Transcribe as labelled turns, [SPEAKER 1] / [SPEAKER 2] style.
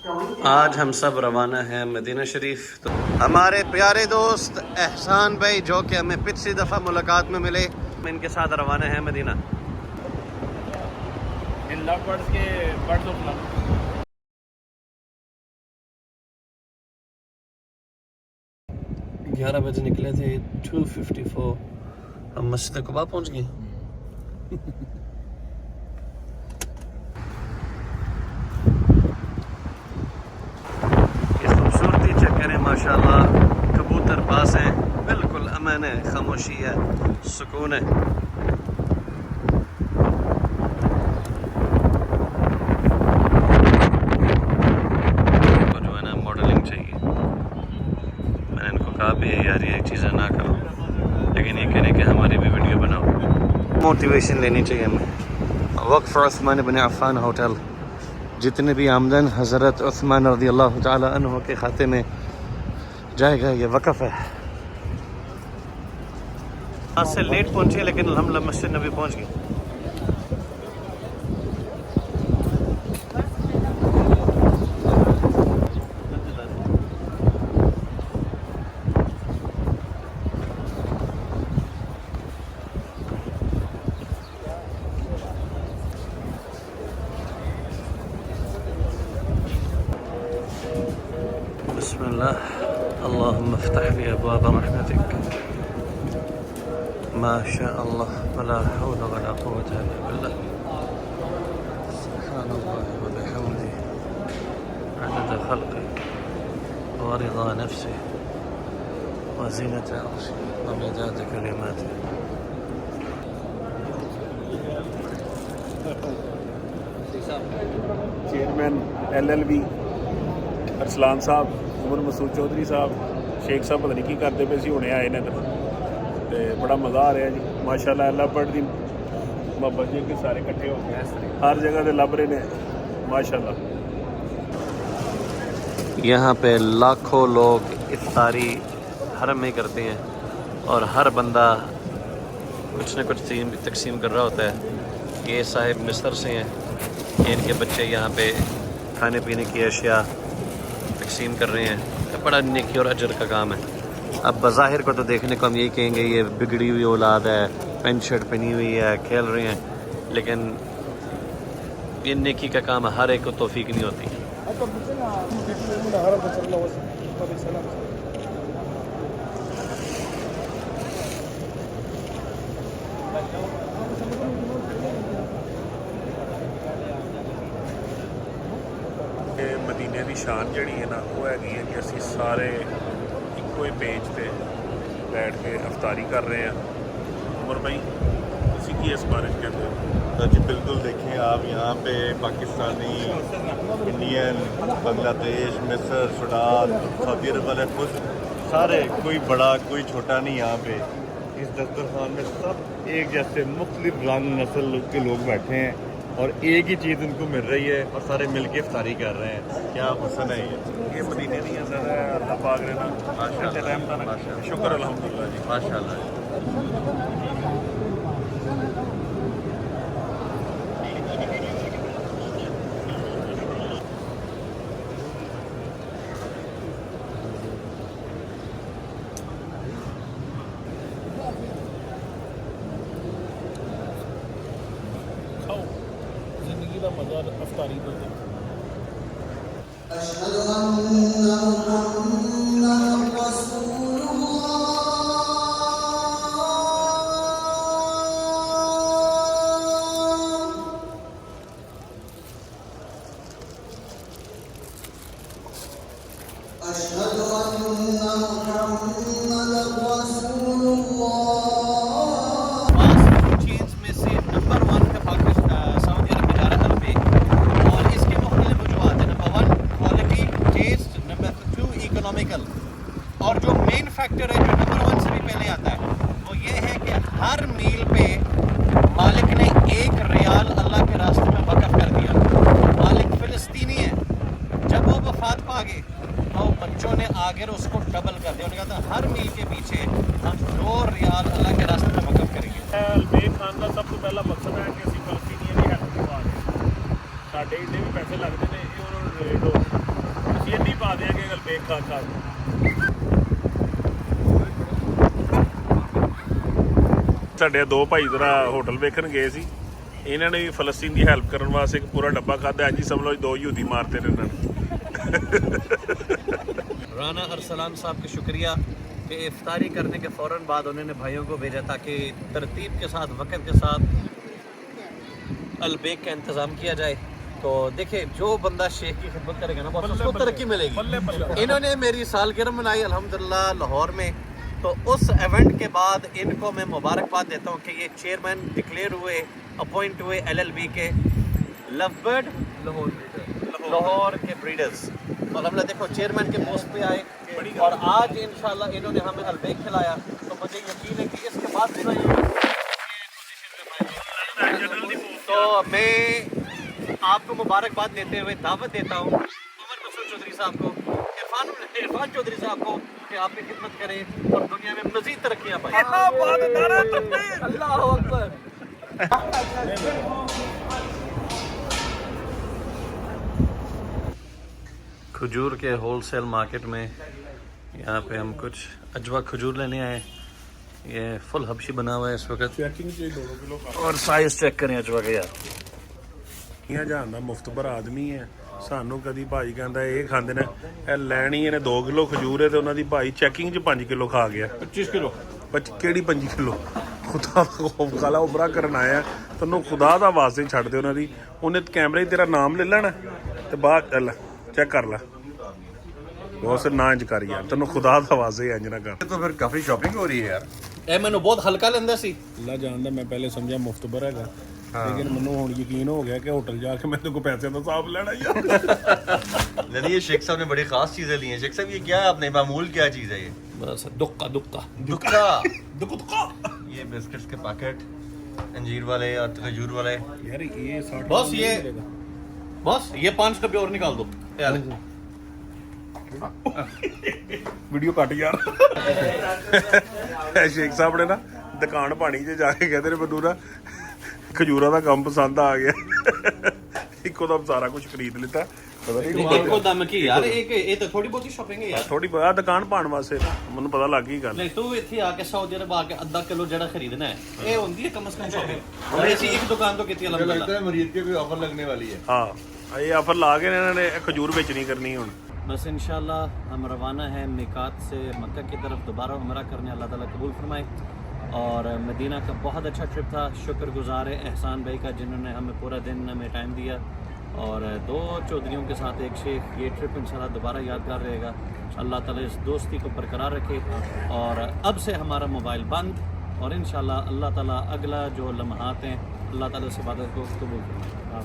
[SPEAKER 1] आज हम सब रवाना हैं मदीना शरीफ। तो हमारे प्यारे दोस्त एहसान भाई जो कि हमें पिछली दफ़ा मुलाकात में मिले, हम इनके साथ रवाना हैं मदीना। 11 बजे निकले थे, 2:54 हम मस्जिद कुबा पहुंच गए। इस खूबसूरती चेक करें माशाल्लाह, कबूतर पास हैं, बिल्कुल अमन है, खामोशी है, सुकून है। जो है ना मॉडलिंग चाहिए, मैंने इनको कहा भी है यार ये चीज़ें ना करो, लेकिन ये कहने कि हमारी भी वीडियो बनाओ। मोटिवेशन लेनी चाहिए हमें। वक्फ उस्मान इब्न अफ़्फ़ान होटल, जितने भी आमदन हज़रत उस्मान रज़ियल्लाहु ताला अन्हु के खाते में जाएगा, ये वक़फ़ है। आज से लेट पहुँचे लेकिन अल्हम्दुलिल्लाह मस्जिद नबी पहुँच गए। बिस्मिल्लाह, अल्लाहुम्मा इफ्तह ली अबवाब रहमतिक, मा शा अल्लाह वला हौला वला कुव्वता इल्ला बिल्लाह, सुब्हानल्लाहि व बिहम्दिही, अदद खल्क़िही व रिज़ा नफ्सिही व ज़ीनत अर्शिही व मिदाद कलिमातिही।
[SPEAKER 2] चेयरमैन LLB अरसलान साहब, उमर मसूद चौधरी साहब, शेख साहब पता नहीं की करते पे सी, हुणे आए ने इधर ते बड़ा मज़ा आ रहा जी माशाल्लाह। अल्लाह पढ़ दी मोहब्बत जी के सारे इकट्ठे हो गए, हर जगह से लभ रहे ने माशाल्लाह।
[SPEAKER 1] यहाँ पे लाखों लोग इफ्तारी हरम में करते हैं और हर बंदा कुछ न कुछ तकसीम कर रहा होता है। ये साहिब मिस्र से हैं, ये इनके बच्चे यहाँ पे खाने पीने की अशिया तकसीम कर रहे हैं। बड़ा नेकी और अजर का काम है। अब बज़ाहिर को तो देखने को हम यही कहेंगे ये बिगड़ी हुई औलाद है, पेंट शर्ट पहनी हुई है, खेल रहे हैं, लेकिन ये नेकी का काम हर एक को तौफीक नहीं होती।
[SPEAKER 2] मदीने की शान जी है ना, वो हैगी है कि असी सारे इको ही पेज पे बैठ के अफ्तारी कर रहे हैं। उमर भाई उसी की इस बारे में कहते हैं
[SPEAKER 3] जी बिल्कुल, देखें आप यहाँ पे पाकिस्तानी, इंडियन, बांग्लादेश, मिस्र, सूडान, सऊदी अरब वाले खुद सारे, कोई बड़ा कोई छोटा नहीं। यहाँ पे इस दस्तरखान में सब एक जैसे मुख्तलिफ रंग नस्ल के लोग बैठे हैं और एक ही चीज़ उनको मिल रही है और सारे मिलके इफ्तारी कर रहे हैं। क्या हुस्न है ये
[SPEAKER 2] मदीने दी असर है, अल्लाह पाक ने ना
[SPEAKER 3] माशाअल्लाह,
[SPEAKER 2] शुक्र अल्हम्दुलिल्लाह जी
[SPEAKER 3] माशाअल्लाह।
[SPEAKER 2] जिंदगी का मजा अफ्तारी दो।
[SPEAKER 1] और जो मेन फैक्टर है, जो नंबर 1 से भी पहले आता है, वो ये है कि हर मील पे मालिक ने 1 रियाल अल्लाह के रास्ते में वक़्फ़ कर दिया। मालिक फ़िलिस्तीनी है, जब वो वफ़ात पा गए तो बच्चों ने आगे उसको डबल कर दिया। उन्होंने कहा था हर मील के पीछे हम 2 रियाल अल्लाह के रास्ते में वक़्फ़ करेंगे।
[SPEAKER 2] अलबेग खान का सब तो पहला मकसद है कि असी फ़लस्तीनियों की हेल्प करवा के साढ़े इन्ने भी पैसे लगते हैं, ये उन्होंने खा खा ਸਾਡੇ ਦੋ ਭਾਈ ਜਰਾ ਹੋਟਲ ਵੇਖਣ ਗਏ ਸੀ, ਇਹਨਾਂ ਨੇ ਵੀ ਫਲਸਤੀਨ ਦੀ ਹੈਲਪ ਕਰਨ ਵਾਸਤੇ ਇੱਕ ਪੂਰਾ ਡੱਬਾ ਖਾਧਾ। ਅੱਜ ਹੀ ਸਮਝ ਲਓ 2 ਯਹੂਦੀ ਮਾਰਤੇ ਨੇ ਇਹਨਾਂ ਨੇ।
[SPEAKER 1] राना अरसलान साहब का शुक्रिया कि इफ्तारी करने के फ़ौरन बाद उन्होंने भाइयों को भेजा ताकि तरतीब के साथ वक़्त के साथ अलबेक का इंतज़ाम किया जाए। तो देखिए जो बंदा शेख की खिदमत करेगा ना बहुत उसको तरक्की मिलेगी। इन्होंने मेरी सालगिरह मनाई अल्हम्दुलिल्लाह लाहौर में, तो उस इवेंट के बाद इनको मैं मुबारकबाद देता हूँ कि ये चेयरमैन डिक्लेयर हुए, अपॉइंट हुए LLB के लवबर्ड लाहौर के ब्रीडर्स। और हमने देखो चेयरमैन के पोस्ट पे आए और आज इंशाल्लाह इन्होंने हमें अलबेक खिलाया, तो मुझे यकीन है कि इसके बाद तो मैं आपको मुबारकबाद देते हुए दावत देता हूँ उमर मसूद चौधरी साहब को, इरफान चौधरी साहब को कि आप की खिदमत करें और दुनिया में मजीद तरक्कियाँ पाएं। अल्लाह अकबर। खजूर के होलसेल मार्केट में यहाँ पे हम कुछ अजवा खजूर लेने आए। ये फुल हबशी बना हुआ है इस वक्त,
[SPEAKER 2] ਚੈਕਿੰਗ ਚ 2 ਕਿਲੋ
[SPEAKER 1] और साइज चेक करें अजवा का यार।
[SPEAKER 2] ਇਹ ਜਾਂਦਾ ਮੁਫਤਬਰ ਆਦਮੀ ਹੈ, ਸਾਨੂੰ ਕਦੀ ਭਾਈ ਕਹਿੰਦਾ ਇਹ ਖਾਂਦੇ ਨੇ, ਇਹ ਲੈਣੀ ਇਹਨੇ 2 ਕਿਲੋ ਖਜੂਰ ਹੈ ਤੇ ਉਹਨਾਂ ਦੀ ਭਾਈ ਚੈਕਿੰਗ ਚ 5 ਕਿਲੋ ਖਾ ਗਿਆ। 25 ਕਿਲੋ ਕਿਹੜੀ 5 ਕਿਲੋ? ਖੁਦਾ ਦਾ ਖੌਫ ਕਾਲਾ ਉਬਰਾ ਕਰਨ ਆਇਆ, ਤੈਨੂੰ ਖੁਦਾ ਦਾ ਵਾਸਤੇ ਛੱਡ ਦੇ ਉਹਨਾਂ ਦੀ। ਉਹਨੇ ਕੈਮਰੇ 'ਚ ਤੇਰਾ ਨਾਮ ਲੈ ਲੈਣਾ ਤੇ ਬਾਅਦ ਚੱਲ ਚੈੱਕ ਕਰ ਲੈ। बहुत ना इंज कर यार, तेन खुदा दा वाजे इंज ना कर।
[SPEAKER 3] तो फिर काफी शॉपिंग हो रही है यार।
[SPEAKER 1] ए मैंने बहुत हल्का लेंदा सी
[SPEAKER 2] अल्लाह जानदा, मैं पहले समझा मुफ्तबर हैगा, लेकिन मैनू हुण यकीन हो गया कि होटल जाके मैं तेरे को पैसे दा हिसाब लेना यार।
[SPEAKER 3] नहीं, ये शेख साहब ने बड़ी खास चीजें ली हैं। शेख साहब ये क्या है आपने मामूल क्या चीज है ये?
[SPEAKER 1] बस दुक्का दुक्का
[SPEAKER 3] दुक्का
[SPEAKER 2] दुक्का
[SPEAKER 3] ये बिस्किट्स के पैकेट अंजीर वाले और खजूर वाले
[SPEAKER 2] यार, ये 60
[SPEAKER 1] बस ये बस ये 5 डब्बे और निकाल दो यार।
[SPEAKER 2] ਵੀਡੀਓ ਕੱਟ ਯਾਰ। ਸ਼ੇਖ ਸਾਹਿਬ ਨੇ ਨਾ ਦੁਕਾਨ ਪਾਣੀ 'ਚ ਜਾ ਕੇ ਕਹਿੰਦੇ ਨੇ ਮੈਨੂੰ ਨਾ ਖਜੂਰਾਂ ਦਾ ਕੰਮ ਪਸੰਦ ਆ ਗਿਆ, ਇੱਕੋ ਦਮ ਸਾਰਾ ਕੁਝ ਖਰੀਦ ਲਿੱਤਾ। ਪਤਾ ਨਹੀਂ
[SPEAKER 1] ਇੱਕੋ ਦਮ ਕੀ ਯਾਰ, ਇਹ ਤਾਂ ਥੋੜੀ ਬਹੁਤੀ ਸ਼ਾਪਿੰਗ ਹੈ ਯਾਰ।
[SPEAKER 2] ਥੋੜੀ ਬਹੁਤ ਦੁਕਾਨ ਪਾਣ ਵਾਸਤੇ ਮੈਨੂੰ ਪਤਾ ਲੱਗ ਗਈ ਗੱਲ।
[SPEAKER 1] ਨਹੀਂ ਤੂੰ ਇੱਥੇ ਆ ਕੇ ਸਾਊਦੀ ਅਰਬ ਆ ਕੇ ਅੱਧਾ ਕਿਲੋ ਜਿਹੜਾ ਖਰੀਦਣਾ ਹੈ ਇਹ ਹੁੰਦੀ ਹੈ ਕਮ ਸੇ ਕਮ ਸ਼ਾਪਿੰਗ। और ऐसी एक दुकान तो कितनी
[SPEAKER 3] मुझे लगता है मरीज के कोई ऑफर लगने वाली है।
[SPEAKER 2] ਹਾਂ, ਇਹ ਆਫਰ ਲਾ ਕੇ ਇਹਨਾਂ ਨੇ ਖਜੂਰ ਵੇਚਣੀ करनी ਹੁਣ।
[SPEAKER 1] बस इंशाल्लाह हम रवाना हैं मिकात से मक्का की तरफ दोबारा उमरा करने। अल्लाह ताला कबूल फरमाए। और मदीना का बहुत अच्छा ट्रिप था, शुक्रगुजार है एहसान भाई का जिन्होंने हमें पूरा दिन हमें टाइम दिया, और 2 चौधरियों के साथ एक शेख। ये ट्रिप इंशाल्लाह दोबारा यादगार रहेगा। अल्लाह ताला इस दोस्ती को बरकरार रखे। और अब से हमारा मोबाइल बंद, और इंशाल्लाह अल्लाह ताला अगला जो लम्हात हैं अल्लाह ताला इस इबादत को कबूल फरमाए।